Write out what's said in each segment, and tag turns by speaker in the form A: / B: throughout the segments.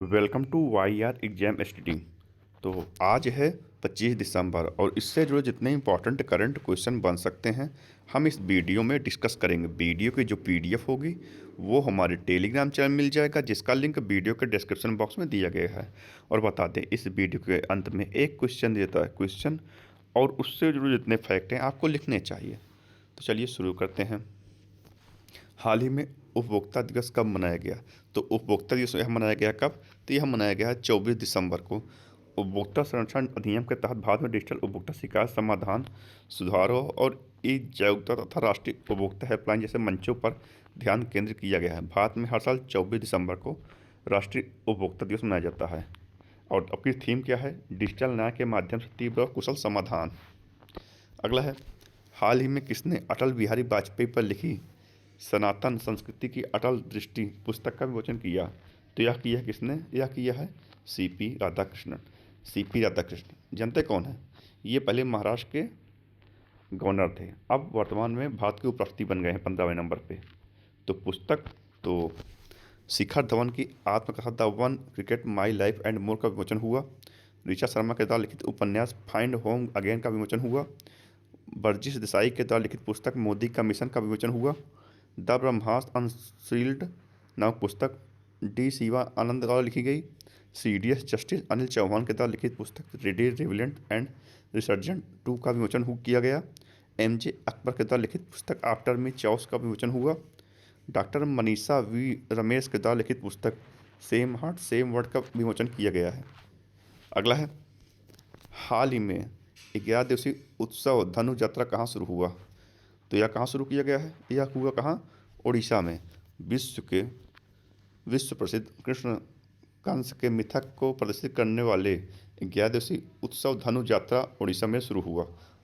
A: Welcome to Y R exam study. तो आज है 25 दिसंबर और इससे जुड़े जितने इंपॉर्टेंट करंट क्वेश्चन बन सकते हैं हम इस वीडियो में डिस्कस करेंगे। वीडियो की जो पीडीएफ होगी वो हमारे टेलीग्राम चैनल मिल जाएगा, जिसका लिंक वीडियो के डिस्क्रिप्शन बॉक्स में दिया गया है। और बता दें, इस वीडियो के अंत में एक क्वेश्चन देता है क्वेश्चन, और उससे जुड़े जितने फैक्ट हैं आपको लिखने चाहिए। तो चलिए शुरू करते हैं। हाल ही में उपभोक्ता दिवस कब मनाया गया? तो उपभोक्ता दिवस यह मनाया गया कब? तो यह मनाया गया है 24 दिसंबर को। उपभोक्ता संरक्षण अधिनियम के तहत भारत में डिजिटल उपभोक्ता शिकायत समाधान सुधारों और ई जागरूकता तथा राष्ट्रीय उपभोक्ता हेल्पलाइन जैसे मंचों पर ध्यान केंद्रित किया गया है। भारत में हर साल 24 दिसंबर को राष्ट्रीय उपभोक्ता दिवस मनाया जाता है। और आपकी थीम क्या है? डिजिटल न्याय के माध्यम से तीव्र और कुशल समाधान। अगला है, हाल ही में किसने अटल बिहारी वाजपेयी पर लिखी सनातन संस्कृति की अटल दृष्टि पुस्तक का विमोचन किया? तो यह किया किसने? यह किया है सीपी राधाकृष्णन। सीपी राधाकृष्णन जानते कौन है? ये पहले महाराष्ट्र के गवर्नर थे, अब वर्तमान में भारत के उपराष्ट्रपति बन गए हैं 15वें नंबर पे। तो पुस्तक तो शिखर धवन की आत्मकथा the one cricket my life and more का विमोचन हुआ। ऋचा शर्मा के द्वारा लिखित उपन्यास फाइंड होम अगेन का विमोचन हुआ। बर्जिश देसाई के द्वारा लिखित पुस्तक मोदी का मिशन का विमोचन हुआ। द ब्रह्मास्त्र अनसील्ड नामक पुस्तक डी शिवा आनंद द्वारा लिखी गई। सीडीएस जस्टिस अनिल चौहान के द्वारा लिखित पुस्तक रेडी रेविलेंट एंड रिसर्जेंट 2 का विमोचन किया गया। एमजे अकबर के द्वारा लिखित पुस्तक आफ्टर मी चौस का विमोचन हुआ। डॉक्टर मनीषा वी रमेश के द्वारा लिखित पुस्तक सेम हार्ट सेम वर्ड का विमोचन किया गया है। अगला है, हाल ही में 11 दिवसीय उत्सव धनु यात्रा कहाँ शुरू हुआ? तो यह कहाँ शुरू किया गया है? यह हुआ कहाँ? उड़ीसा में। विश्व प्रसिद्ध कृष्ण कंस के मिथक को प्रदर्शित करने वाले 11 दिवसीय उत्सव धनु यात्रा उड़ीसा में शुरू हुआ।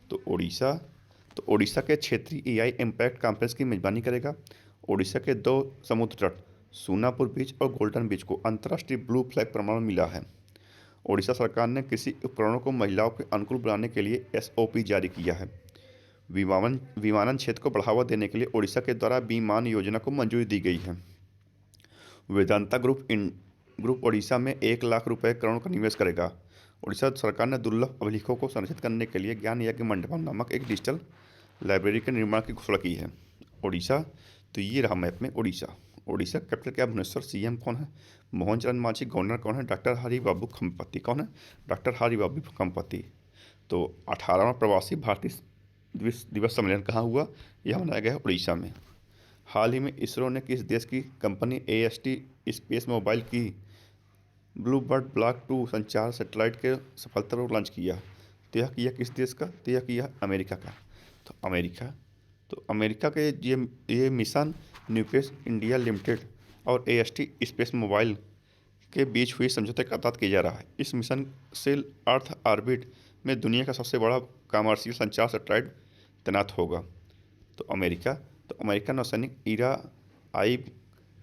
A: तो उड़ीसा के क्षेत्रीय एआई इम्पैक्ट कॉन्फ्रेंस की मेजबानी करेगा। उड़ीसा के 2 समुद्र तट सोनापुर बीच और गोल्डन बीच को अंतर्राष्ट्रीय ब्लू फ्लैग प्रमाण मिला है। उड़ीसा सरकार ने कृषि उपकरणों को महिलाओं के अनुकूल बनाने के लिए एसओपी जारी किया है। विमानन क्षेत्र को बढ़ावा देने के लिए उड़ीसा के द्वारा विमान योजना को मंजूरी दी गई है। वेदांता ग्रुप उड़ीसा में 1 लाख रुपए करोड़ का निवेश करेगा। उड़ीसा सरकार ने दुर्लभ अभिलेखों को संरक्षित करने के लिए ज्ञान यज्ञ मंडपम नामक एक डिजिटल लाइब्रेरी के निर्माण की घोषणा की है। उड़ीसा, तो ये रहा मैप में उड़ीसा। उड़ीसा कैपिटल क्या? भुवनेश्वर। सीएम कौन है? मोहन चरण मांझी। गवर्नर कौन है? डॉक्टर हरि बाबू खम्पति। कौन है? डॉक्टर हरि बाबू खम्पति। तो 18वां प्रवासी भारतीय दिवस सम्मेलन कहाँ हुआ? यह मनाया गया है उड़ीसा में। हाल ही में इसरो ने किस देश की कंपनी एएसटी स्पेस मोबाइल की ब्लू बर्ड ब्लॉक 2 संचार सैटेलाइट के सफलतापूर्वक लॉन्च किया? तो यह किया किस देश का? तो यह किया अमेरिका का। तो अमेरिका के ये मिशन न्यूपेस इंडिया लिमिटेड और एएसटी स्पेस मोबाइल के बीच हुई समझौते का तहत किया जा रहा है। इस मिशन से अर्थ ऑर्बिट में दुनिया का सबसे बड़ा कमर्शियल संचार सैटेलाइट तैनात होगा। तो अमेरिका नौसैनिक ईरा आइब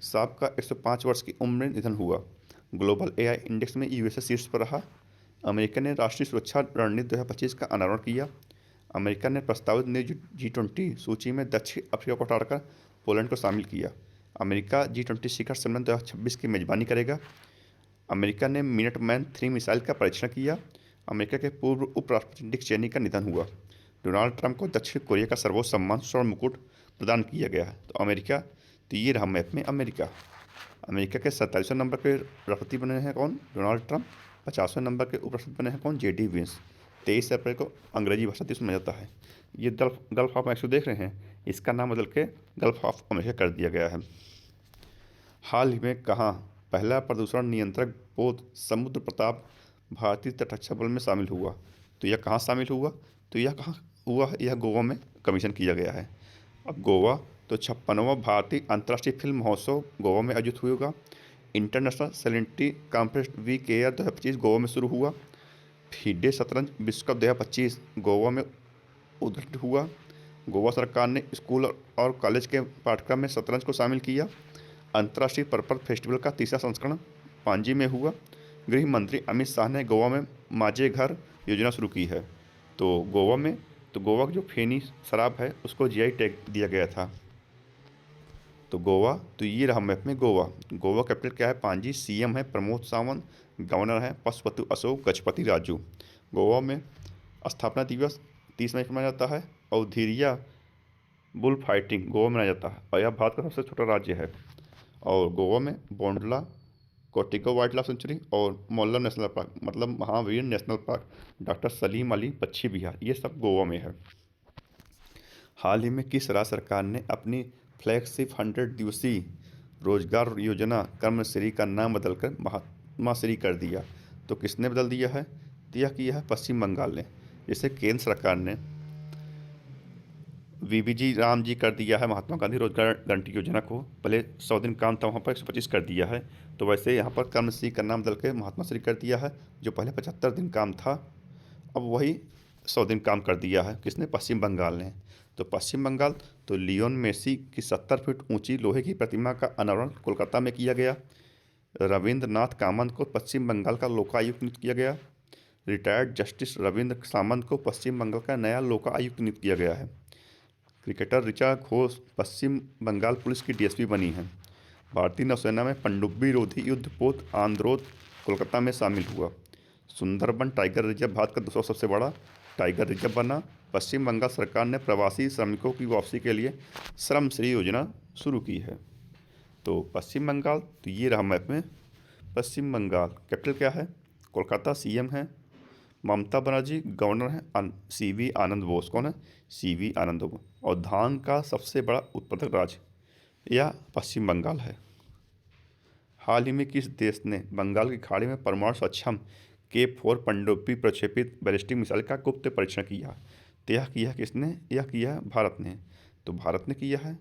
A: साहब का 105 वर्ष की उम्र में निधन हुआ। ग्लोबल एआई इंडेक्स में यूएसए शीर्ष पर रहा। अमेरिका ने राष्ट्रीय सुरक्षा रणनीति 2025 का अनावरण किया। अमेरिका ने प्रस्तावित नई G20 सूची में दक्षिण अफ्रीका को हटाकर पोलैंड को शामिल किया। अमेरिका G20 शिखर सम्मेलन 2026 की मेजबानी करेगा। अमेरिका ने मिनटमैन 3 मिसाइल का परीक्षण किया। अमेरिका के पूर्व उपराष्ट्रपति डिक चेनी का निधन हुआ। डोनाल्ड ट्रंप को दक्षिण कोरिया का सर्वोच्च सम्मान स्वर्ण मुकुट प्रदान किया गया है। तो ये रहा मैप में अमेरिका। अमेरिका के 27वें नंबर के राष्ट्रपति बने हैं कौन? Donald Trump. 50वें नंबर के उपराष्ट्रपति बने हैं कौन? JD Vance. 23 अप्रैल को अंग्रेजी भाषा दिवस मनाया जाता है। ये गल्फ ऑफ मैक्सिको देख रहे हैं, इसका नाम बदल के गल्फ ऑफ अमेरिका कर दिया गया है। हाल ही में कहाँ पहला प्रदूषण नियंत्रक पोत समुद्र प्रताप भारतीय तटरक्षक बल में शामिल हुआ? तो यह कहाँ शामिल हुआ? तो यह कहाँ हुआ? यह गोवा में कमीशन किया गया है। अब गोवा, तो 56वां भारतीय अंतर्राष्ट्रीय फिल्म महोत्सव गोवा में आयोजित होगा। International salinity conference week air 2025 Goa में शुरू हुआ। फीडे शतरंज विश्व कप 2025 गोवा में उद्घाटित हुआ। गोवा सरकार ने स्कूल और कॉलेज के पाठ्यक्रम में शतरंज को शामिल किया। अंतर्राष्ट्रीय पर्पल फेस्टिवल का तीसरा संस्करण पांजी में हुआ। गृह मंत्री अमित शाह ने गोवा में माझे घर योजना शुरू की है। तो गोवा की जो फेनी शराब है उसको जीआई टैग दिया गया था। तो गोवा, तो ये रहा मैप में गोवा। गोवा कैपिटल क्या है? पांजी। सीएम है प्रमोद सावंत। गवर्नर है पशुपति अशोक गजपति राजू। गोवा में स्थापना दिवस 30 मई को मनाया जाता है। और धीरिया बुल फाइटिंग गोवा में मनाया जाता है, और यह भारत का सबसे छोटा राज्य है। और गोवा में Bondla, cortico wild life sanctuary और मोल्लम नेशनल पार्क, मतलब Mahavir national park, doctor Salim Ali पक्षी विहार, ये सब गोवा में है। हाल ही में किस राज्य सरकार ने अपनी फ्लैगशिप 100 दिवसीय रोजगार योजना कर्मश्री का नाम बदलकर महात्मा श्री कर दिया? तो किसने बदल दिया है? तो यह किया है पश्चिम बंगाल ने। जैसे केंद्र सरकार ने वीबीजी राम जी कर दिया है महात्मा गांधी रोजगार गारंटी योजना को, पहले 100 दिन काम था वहाँ पर 125 कर दिया है। तो वैसे यहाँ पर कर्मश्री का नाम बदल के महात्मा श्री कर दिया है। जो पहले 75 दिन काम था, अब वही 100 दिन काम कर दिया है। किसने? पश्चिम बंगाल ने। तो पश्चिम बंगाल, तो लियोन मेसी की 70 फीट ऊंची लोहे की प्रतिमा का अनावरण कोलकाता में किया गया। रविंद्रनाथ कामत को पश्चिम बंगाल का लोकायुक्त नियुक्त किया गया। रिटायर्ड जस्टिस रविंद्र सामंत को पश्चिम बंगाल का नया लोकायुक्त नियुक्त किया गया है। क्रिकेटर ऋचा घोष पश्चिम बंगाल पुलिस की डीएसपी बनी है। भारतीय नौसेना में पनडुब्बी रोधी युद्धपोत आंद्रोथ कोलकाता में शामिल हुआ। सुंदरबन टाइगर रिजर्व भारत का दूसरा सबसे बड़ा टाइगर रिजर्व बना। पश्चिम बंगाल सरकार ने प्रवासी श्रमिकों की वापसी के लिए श्रमश्री योजना शुरू की है। तो पश्चिम बंगाल, तो ये रहा मैप में पश्चिम बंगाल। कैपिटल क्या है? कोलकाता। सीएम है ममता बनर्जी। गवर्नर है सीवी आनंद बोस। कौन है? सीवी आनंद बोस। और धान का सबसे बड़ा उत्पादक राज्य यह पश्चिम बंगाल है। हाल ही में किस देश ने बंगाल की खाड़ी में परमाणु सक्षम K4 पनडुब्बी प्रक्षेपित बैलिस्टिक मिसाइल का गुप्त परीक्षण किया? तो यह किया किसने? यह किया है भारत ने। तो भारत ने किया है।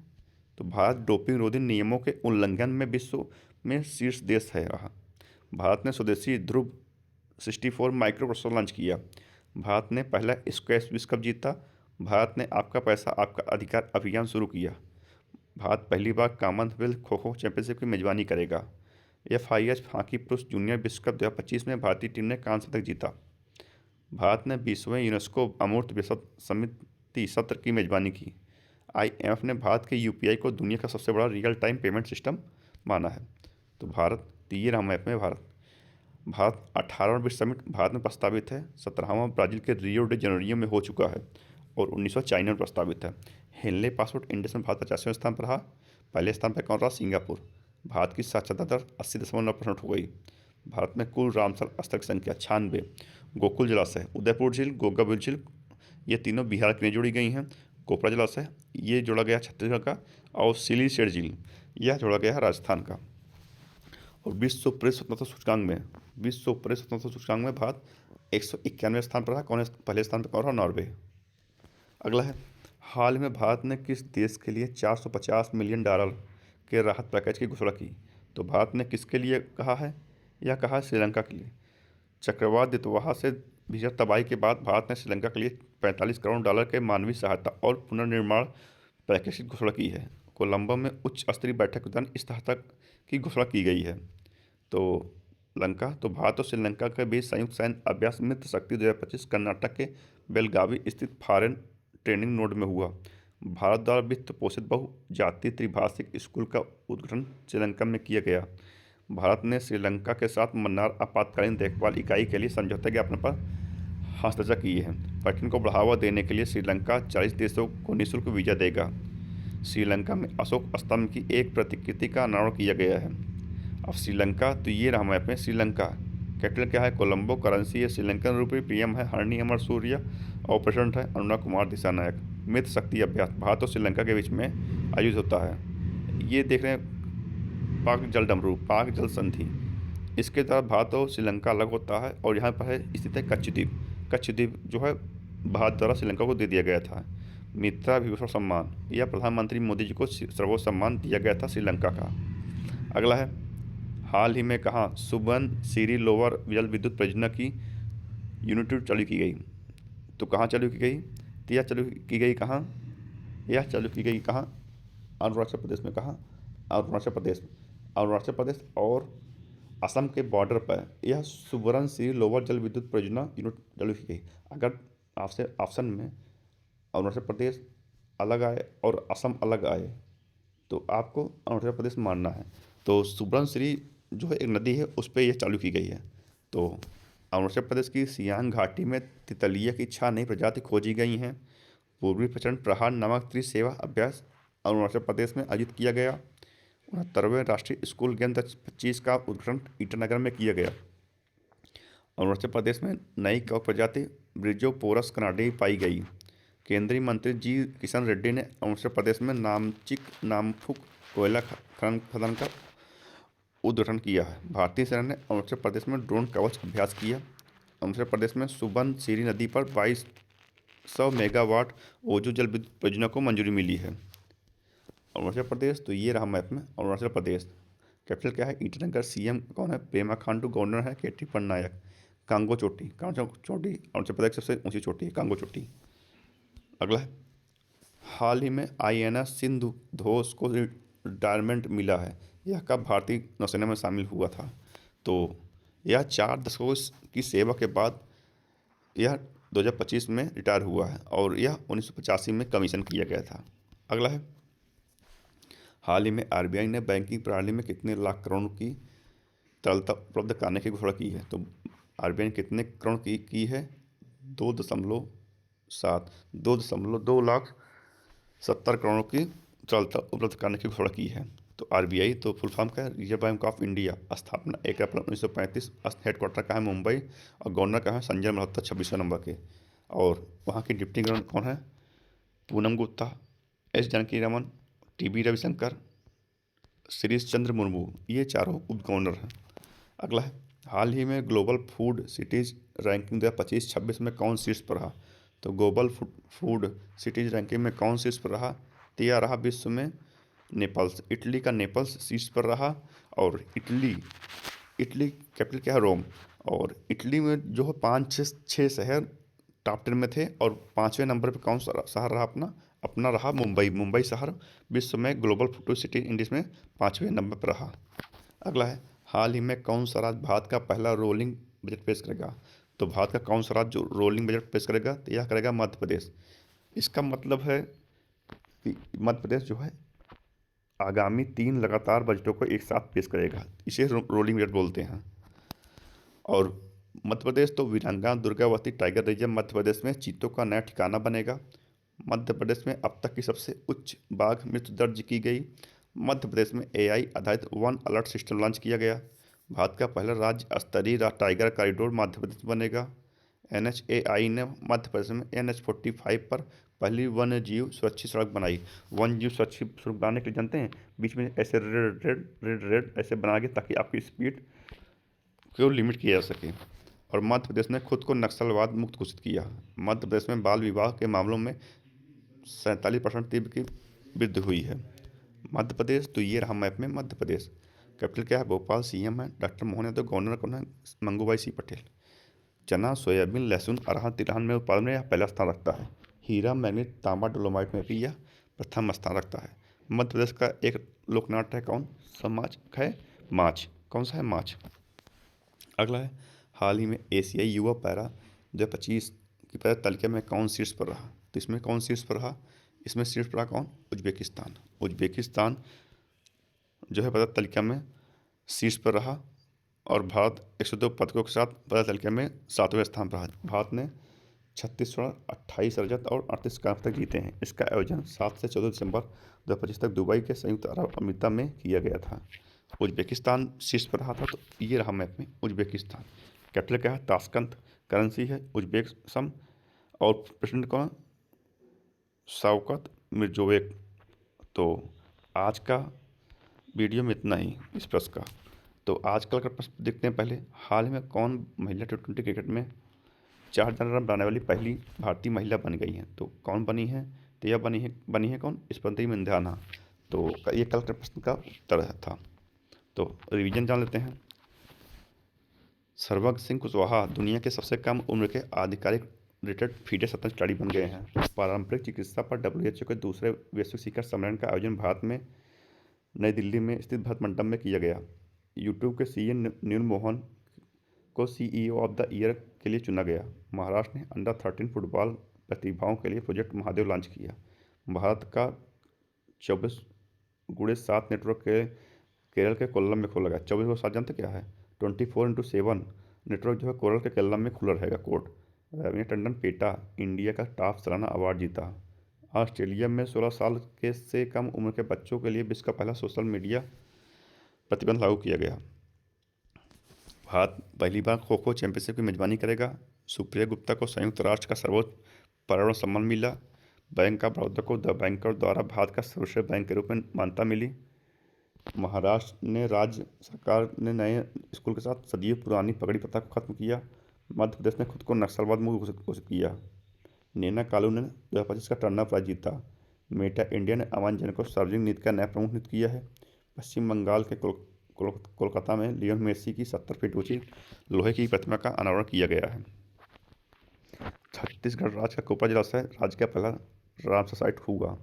A: तो भारत डोपिंग रोधी नियमों के उल्लंघन में विश्व में शीर्ष देश है रहा। भारत ने स्वदेशी ध्रुव 64 माइक्रो प्रोसेसर लॉन्च किया। भारत ने पहला स्क्वैश विश्व कप जीता। भारत ने आपका पैसा आपका अधिकार अभियान शुरू किया। भारत पहली बार कॉमनवेल्थ खो खो चैंपियनशिप की मेजबानी करेगा। FIH हॉकी पुरुष जूनियर विश्व कप 2025 में भारतीय टीम ने कांस्य पदक जीता। भारत ने 20वें यूनेस्को अमूर्त विरासत समिति सत्र की मेजबानी की। IMF ने भारत के UPI को दुनिया का सबसे बड़ा रियल टाइम पेमेंट सिस्टम माना है। तो भारत, तो ये रहा मैप में भारत। भारत 18वां विश्व समिट भारत में प्रस्तावित है। 17वां ब्राजील के रियो डे जनवरी में हो चुका है और 1900 चाइना में प्रस्तावित है। हेनले पासपोर्ट इंडेक्स में भारत 50वें स्थान पर रहा। पहले स्थान पर कौन रहा? सिंगापुर। भारत की साक्षरता दर 80.9% हो गई। भारत में कुल रामसर स्थल की संख्या 96। गोकुल जलाशय, उदयपुर झील, गोगाबिल झील, ये तीनों बिहार की जुड़ी गई हैं। कोपरा जलाशय ये जोड़ा गया छत्तीसगढ़ का, और सिलीशेर झील यह जोड़ा गया है राजस्थान का। और विश्व प्रेस स्वतंत्रता सूचकांक में भारत 191वें स्थान पर रहा। कौन है पहले स्थान पर? कौन रहा? नॉर्वे। अगला है, हाल में भारत ने किस देश के लिए $450 मिलियन के राहत पैकेज की घोषणा की? तो भारत ने किसके लिए कहा है? यह कहा है श्रीलंका के लिए। चक्रवात दितवाहा से भीषण तबाही के बाद भारत ने श्रीलंका के लिए $45 करोड़ के मानवीय सहायता और पुनर्निर्माण पैकेज की घोषणा की है। कोलंबो में उच्च स्तरीय बैठक के दौरान इस सहायता की घोषणा की गई है। तो लंका, तो भारत और श्रीलंका के बीच संयुक्त सैन्य अभ्यास मित्र शक्ति 2025 कर्नाटक के बेलगावी स्थित फॉरेन ट्रेनिंग नोड में हुआ। भारत द्वारा वित्त पोषित बहुजातीय त्रिभाषिक स्कूल का उद्घाटन श्रीलंका में किया गया। भारत ने श्रीलंका के साथ मन्नार आपातकालीन देखभाल इकाई के लिए समझौता ज्ञापन पर हस्ताक्षर किए हैं। पर्यटन को बढ़ावा देने के लिए श्रीलंका 40 देशों को निःशुल्क वीजा देगा। श्रीलंका में अशोक स्तंभ की एक प्रतिकृति का अनावरण किया गया है। अब श्रीलंका, तो ये रहा मैप में श्रीलंका। कैपिटल क्या है? कोलंबो। करेंसी है श्रीलंकन रुपये। PM है हरणी अमर सूर्य और प्रेसिडेंट है अनुराग कुमार दिसानायक। मित्र शक्ति अभ्यास भारत और श्रीलंका के बीच में आयोजित होता है। ये देख रहे हैं पाक जल डमरू, पाक जल संधि। इसके द्वारा भारत और श्रीलंका अलग होता है और यहाँ पर है स्थित है कच्छद्वीप। कच्छद्वीप जो है भारत द्वारा श्रीलंका को दे दिया गया था। मित्रा विभूषण सम्मान, यह प्रधानमंत्री मोदी जी को सर्वोच्च सम्मान दिया गया था श्रीलंका का। अगला है, हाल ही में कहाँ सुबन सीरी लोअर जल विद्युत परियोजना की यूनिट चालू की गई? तो कहाँ चालू की गई? तो यह चालू की गई कहाँ? यह चालू की गई कहाँ? अरुणाचल प्रदेश में। कहाँ? अरुणाचल प्रदेश और असम के बॉर्डर पर यह सुबन सीरी लोअर जल विद्युत परियोजना यूनिट चालू की गई। अगर आपसे ऑप्शन में अरुणाचल प्रदेश अलग आए और असम अलग आए तो आपको अरुणाचल प्रदेश मानना है। तो सुबनसिरी जो है एक नदी है, उस पर यह चालू की गई है। तो अरुणाचल प्रदेश की सियांग घाटी में तितलिया की 6 नई प्रजाति खोजी गई हैं। पूर्वी प्रचंड प्रहार नामक त्रिसेवा अभ्यास अरुणाचल प्रदेश में आयोजित किया गया। 69वें राष्ट्रीय स्कूल गेम 2025 का उद्घाटन ईटानगर में किया गया। अरुणाचल प्रदेश में नई कवक प्रजाति ब्रिजोपोरस कनाडी पाई गई। केंद्रीय मंत्री जी किशन रेड्डी ने अरुणाचल प्रदेश में नामचिक नामफुक कोयला खदान का उद्घाटन किया है। भारतीय सेना ने अरुणाचल प्रदेश में ड्रोन कवच अभ्यास किया। अरुणाचल प्रदेश में सुबनसिरी नदी पर 2200 मेगावाट ओजो जल विद्युत परियोजना को मंजूरी मिली है। अरुणाचल प्रदेश, तो ये रहा मैप में अरुणाचल प्रदेश। कैपिटल क्या है? ईटानगर। सीएम कौन है? पेमा खांडू। गवर्नर है केटी पटनायक। कांगो चोटी, अरुणाचल प्रदेश की सबसे ऊंची चोटी है कांगो चोटी। अगला है, हाल ही में आईएनएस सिंधु ध्वज को रिटायरमेंट मिला है। यह कब भारतीय नौसेना में शामिल हुआ था? तो यह 4 दशकों की सेवा के बाद यह 2025 में रिटायर हुआ है और यह 1985 में कमीशन किया गया था। अगला है, हाल ही में आरबीआई ने बैंकिंग प्रणाली में कितने लाख करोड़ की तरलता उपलब्ध कराने की घोषणा की है? तो आरबीआई ने कितने करोड़ की है? 2.2 लाख 70 करोड़ की तरलता उपलब्ध कराने की घोषणा की है। तो आरबीआई तो फुल फॉर्म का है रिजर्व बैंक ऑफ इंडिया। स्थापना 1 अप्रैल 1935। हेडक्वार्टर का है मुंबई और गवर्नर का है संजय मल्होत्रा 26वें नंबर के। और वहाँ की डिप्टी गवर्नर कौन है? पूनम गुप्ता, एस जानकी रमन, टीबी रविशंकर, शिरीष चंद्र मुर्मू, ये चारों उप गवर्नर हैं। अगला है, हाल ही में ग्लोबल फूड सिटीज़ रैंकिंग 2025-26 में कौन शीर्ष पर रहा? तो ग्लोबल फूड सिटीज़ रैंकिंग में कौन शीर्ष पर रहा? तो यह रहा विश्व में नेपल्स। इटली का नेपल्स शीर्ष पर रहा। और इटली कैपिटल क्या है? रोम। और इटली में जो है 5-6 शहर टॉप 10 में थे और 5वें नंबर पर कौन सा शहर रहा? अपना रहा मुंबई शहर विश्व में ग्लोबल फूड सिटी इंडेक्स में 5वें नंबर पर रहा। अगला है, हाल ही में कौन सा राज्य भारत का पहला रोलिंग बजट पेश करेगा? तो भारत का कौन सा राज्य जो रोलिंग बजट पेश करेगा? तो यह करेगा मध्य प्रदेश। इसका मतलब है कि मध्य प्रदेश जो है आगामी 3 लगातार बजटों को एक साथ पेश करेगा, इसे रोलिंग बजट बोलते हैं। और मध्य प्रदेश तो वीरांगना दुर्गावती टाइगर रिजर्व मध्य प्रदेश में चीतों का नया ठिकाना बनेगा। मध्य प्रदेश में अब तक की सबसे उच्च बाघ मृत्यु दर्ज की गई। मध्य प्रदेश में एआई आधारित वन अलर्ट सिस्टम लॉन्च किया गया। भारत का पहला राज्य स्तरीय टाइगर कॉरिडोर मध्य प्रदेश में बनेगा। एनएचएआई ने मध्य प्रदेश में NH-45 पर पहली वन्य जीव सुरक्षित सड़क बनाई। वन्य जीव सुरक्षित सड़क बनाने के लिए जानते हैं, बीच में ऐसे रेड ऐसे बना के ताकि आपकी स्पीड को लिमिट किया जा सके। और मध्य प्रदेश ने खुद को नक्सलवाद मुक्त घोषित किया। मध्य प्रदेश में बाल विवाह के मामलों में 47% तीव्र की वृद्धि हुई है। मध्य प्रदेश, तो ये रहा मैप में मध्य प्रदेश। कैपिटल क्या है? भोपाल। सीएम है डॉक्टर मोहन यादव। गवर्नर कौन है? मंगूभाई सी पटेल। चना, सोयाबीन, लहसुन, अरहर, तिलहन में उत्पादन में यह पहला स्थान रखता है। हीरा, मैग्नीज, तांबा, डोलोमाइट में भी यह प्रथम स्थान रखता है। मध्य प्रदेश का एक लोकनाट्य है कौन? समाज है माछ। कौन सा है? माछ। अगला है, हाल ही में एशियाई युवा पैरा 2025 की पैरा तालिका में कौन शीर्ष पर रहा? तो इसमें कौन शीर्ष पर रहा? इसमें शीर्ष पर रहा कौन? उज्बेकिस्तान जो है पदक तालिका में शीर्ष पर रहा। और भारत 102 पदकों के साथ पदक तालिका में 7वें स्थान पर रहा। भारत ने 36 स्वर्ण, 28 रजत और 38 कांस्य तक जीते हैं। इसका आयोजन 7 से 14 दिसंबर 2025 तक दुबई के संयुक्त अरब अमीरात में किया गया था। उज्बेकिस्तान शीर्ष पर रहा था। तो ये रहा मैप में उज्बेकिस्तान। कैपिटल क्या है? ताशकंद। करेंसी है उज्बेक सम। और प्रेसिडेंट कौन? शौकत मिर्ज़ोयेव। तो आज का वीडियो में इतना ही इस प्रश्न का। तो आजकल का प्रश्न देखते हैं पहले। हाल ही में कौन महिला T20 क्रिकेट में 4,000 रन बनाने वाली पहली भारतीय महिला बन गई हैं? तो कौन बनी है? तो यह बनी है कौन? स्मृति मंधाना। तो ये कल के प्रश्न का उत्तर था। तो रिवीजन जान लेते हैं। सर्वज्ञ सिंह कुशवाहा दुनिया के सबसे कम उम्र के आधिकारिक रिटायर्ड फीडर स्वतंत्र खिलाड़ी बन गए हैं। पारंपरिक चिकित्सा पर WHO के दूसरे वैश्विक शिखर सम्मेलन का आयोजन भारत में नई दिल्ली में स्थित भारत मंडप में किया गया। यूट्यूब के CEO नील मोहन को CEO ऑफ द ईयर के लिए चुना गया। महाराष्ट्र ने अंडर-13 फुटबॉल प्रतिभाओं के लिए प्रोजेक्ट महादेव लॉन्च किया। भारत का गुड़े 7 नेटवर्क के केरल के कोल्लम में खोला गया। 24/7 जानते क्या है? 24/7 नेटवर्क जो है कोरल के केरल में खुला रहेगा court. Raveena Tandon PETA India का टॉप सालाना अवार्ड जीता। ऑस्ट्रेलिया में 16 साल के से कम उम्र के बच्चों के लिए विश्व का पहला सोशल मीडिया प्रतिबंध लागू किया गया। भारत पहली बार खो खो चैंपियनशिप की मेजबानी करेगा। सुप्रिया गुप्ता को संयुक्त राष्ट्र का सर्वोच्च पर्यावरण सम्मान मिला। बैंक ऑफ बड़ौदा को द बैंकर द्वारा भारत का सर्वश्रेष्ठ बैंक के रूप में मान्यता मिली। महाराष्ट्र ने राज्य सरकार ने नए स्कूल के साथ सदियों पुरानी पगड़ी प्रथा को खत्म किया। मध्य प्रदेश ने खुद को नक्सलवाद मुक्त घोषित किया। नैना कालू ने 2025 का टर्नर प्राइज जीता। मेटा इंडिया ने आवाम जन को सार्वजनिक नीति का नया प्रमुख नियुक्त किया है। पश्चिम बंगाल के कोलकाता में लियोन मेसी की 70 फीट ऊंची लोहे की प्रतिमा का अनावरण किया गया है। छत्तीसगढ़ राज्य का कोपरा जिला से राज्य का पहला रामसर साइट हुआ।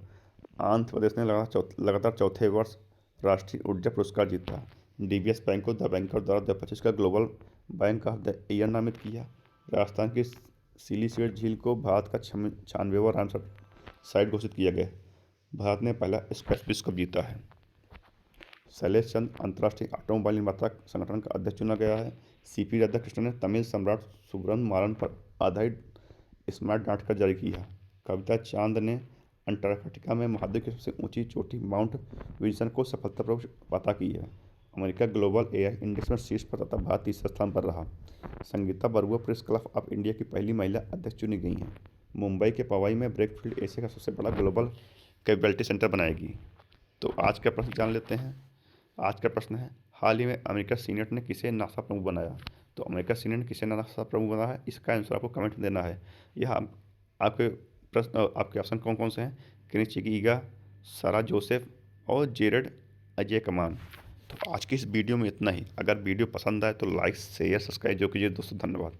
A: आंध्र प्रदेश ने लगातार चौथे वर्ष राष्ट्रीय ऊर्जा पुरस्कार जीता। डीबीएस बैंक को द बैंकर द्वारा 2025 का global bank of the year नामित किया। राजस्थान की सिलीसीट झील को भारत का 96वां रामसर साइट घोषित किया गया। भारत ने पहला स्क्वैश विश्व कप जीता है। शैलेश चंद अंतर्राष्ट्रीय ऑटोमोबाइल निर्माता संगठन का अध्यक्ष चुना गया है। सीपी राधाकृष्णन ने तमिल सम्राट सुब्रमण्यम पर आधारित स्मार्ट नाटक जारी किया। कविता चांद ने अंटार्कटिका में महाद्वीप की सबसे ऊंची चोटी माउंट विल्सन को सफलतापूर्वक फतह की है। अमेरिका ग्लोबल एआई इंडेक्स में शीर्ष पर तथा भारत तीसरे स्थान पर रहा। Sangeeta Barua press club of India की पहली महिला अध्यक्ष चुनी गई हैं। मुंबई के पवाई में ब्रेकफील्ड एशिया का सबसे बड़ा ग्लोबल कैपेबिलिटी सेंटर बनाएगी। तो आज का प्रश्न जान लेते हैं। आज का प्रश्न है, हाल ही में अमेरिका सीनेट ने किसे नासा प्रमुख बनाया? तो अमेरिका सीनेट ने किसे नासा प्रमुख बनाया है, इसका आंसर आपको कमेंट में देना है। यह आपके प्रश्न, आपके ऑप्शन कौन कौन से हैं? केनिथ चिगीगा, सारा जोसेफ और जेरेड अजय कमान। तो आज की इस वीडियो में इतना ही। अगर वीडियो पसंद आए तो लाइक शेयर सब्सक्राइब जो कीजिए दोस्तों। धन्यवाद।